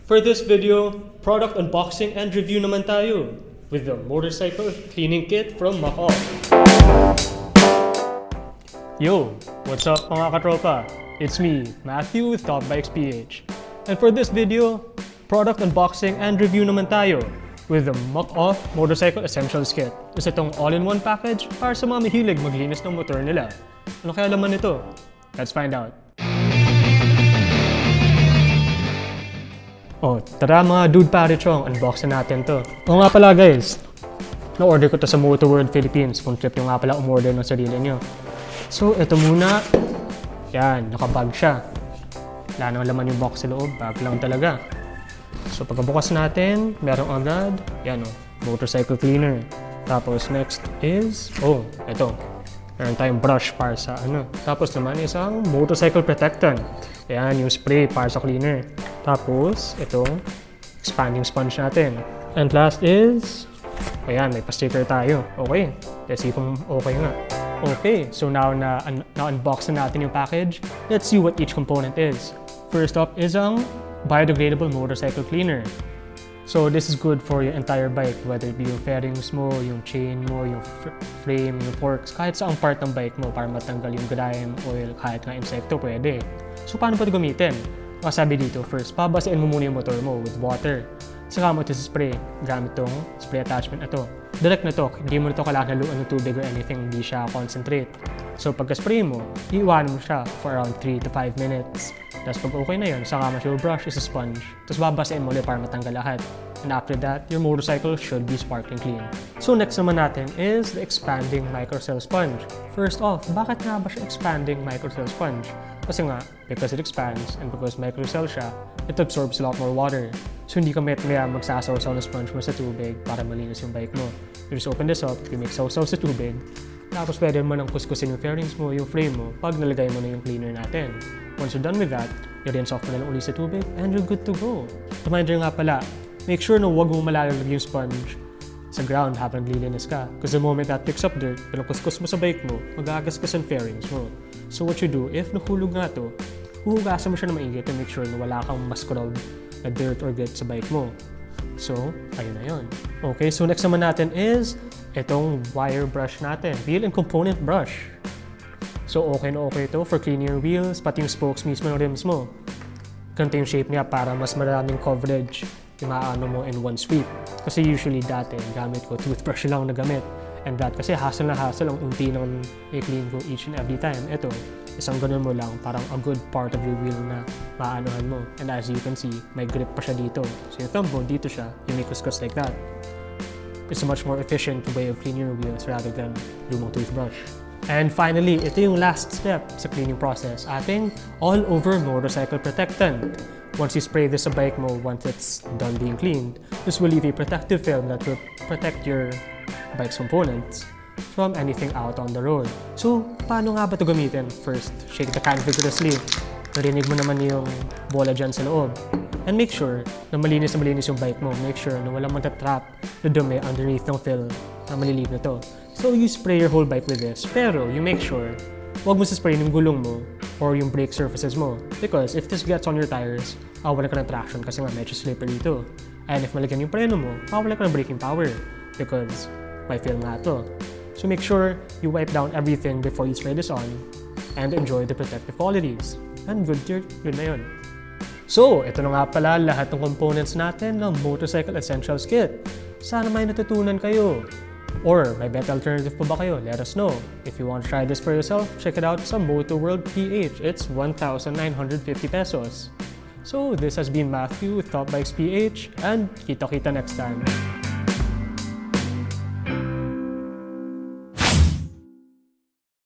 For this video, product unboxing and review naman tayo with the motorcycle cleaning kit from Muc-Off. Yo, what's up mga katropa? It's me, Matthew with Top Bikes PH. And for this video, product unboxing and review naman tayo with the Muc-Off Motorcycle Essentials Kit. Isa itong all-in-one package para sa mga mahilig maglinis ng motor nila. Ano kaya laman nito? Let's find out. Oh, tara mga dude pare chong, unboxin natin to. Oo nga pala guys, na-order ko to sa Motor World Philippines kung trip nyo nga pala umorder ng sarili nyo. So, ito muna. Yan, nakabag siya. Wala nang laman yung box sa loob, bag lang talaga. So, pagkabukas natin, merong agad, yan o, motorcycle cleaner. Tapos, next is, ito. Meron tayong brush para sa ano. Tapos naman isang motorcycle protectant. Yan, yung spray para sa cleaner. Tapos, itong expanding sponge natin. And last is, ayan, may pa-sticker tayo. Okay, let's see kung okay nga. Okay, so now na-unbox na natin yung package. Let's see what each component is. First up is ang biodegradable motorcycle cleaner. So this is good for your entire bike, whether it be yung fairings mo, yung chain mo, yung frame, yung forks, kahit saang part ng bike mo para matanggal yung grime, oil, kahit nga insekto, pwede. So paano pa ito gamitin? Sabi dito, first, pabasain mo muna yung motor mo with water. Saka mo ito sa spray, gamit itong spray attachment na to. Direct na to, hindi mo na ito kailangan haluan ng tubig or anything, hindi siya concentrate. So pagka-spray mo, iiwanan mo siya for around 3 to 5 minutes. Tapos pag okay na yun, saka mo siya brush is a sponge. Tapos babasain mo ulit para matanggal lahat. And after that, your motorcycle should be sparkling clean. So next naman natin is the expanding Microcell sponge. First off, bakit nga ba siya expanding Microcell sponge? Kasi nga, because it expands and because Microcell siya, it absorbs a lot more water. So hindi ka maya magsasaw-saw na sponge mo sa tubig para malinis yung bike mo. You just open this up, you make saw-saw sa tubig, tapos pwede mo nang kuskusin yung fairings mo, yung frame mo, pag nalagay mo na yung cleaner natin. Once you're done with that, i-rinse off mo na lang ulit sa tubig, and you're good to go. Reminder nga pala, make sure na huwag mo malalag yung sponge sa ground habang naglilinis ka. Because the moment that picks up dirt, pinagkuskus mo sa bike mo, mag-agasgas ang fairings mo. So what you do, if nahulog nga to, huhugasan mo siya na maigi to make sure na wala kang mascrub na dirt or grit sa bike mo. So, ayun na yun. Okay, so next naman natin is itong wire brush natin, wheel and component brush. So okay na okay ito for cleaning your wheels, pati yung spokes mismo ng rims mo. Ganito yung shape niya para mas maraming coverage yung maano mo in one sweep. Kasi usually dati, gamit ko toothbrush lang na gamit. And that kasi hassle na hassle ang unti nang i-clean ko each and every time. Ito, isang ganun mo lang, parang a good part of your wheel na maanohan mo. And as you can see, may grip pa siya dito. So yung thumb bone, dito siya, you may kuskus like that. It's a much more efficient way of cleaning your wheels rather than lumang toothbrush. And finally, ito yung last step sa cleaning process, ating all-over motorcycle protectant. Once you spray this sa bike mo, once it's done being cleaned, this will leave a protective film that will protect your bike's components from anything out on the road. So, paano nga ba ito gamitin? First, shake the can vigorously. Narinig mo naman yung bola dyan sa loob. And make sure na malinis yung bike mo. Make sure na walang magtatrap na dumi underneath ng fill na malilib na to. So, you spray your whole bike with this. Pero, you make sure, huwag mo sa-spray yung gulong mo or yung brake surfaces mo. Because if this gets on your tires, wala ka ng traction kasi nga medyo slippery ito. And if malagyan yung preno mo, wala ka ng braking power because may film nga to. So make sure you wipe down everything before you spray this on and enjoy the protective qualities. And good na yun. So, ito na nga pala lahat ng components natin ng Motorcycle Essentials Kit. Sana may natutunan kayo. Or may better alternative pa ba kayo? Let us know. If you want to try this for yourself, check it out sa Motor World PH. It's 1,950 pesos. So, this has been Matthew with Top Bikes PH and kita-kita next time.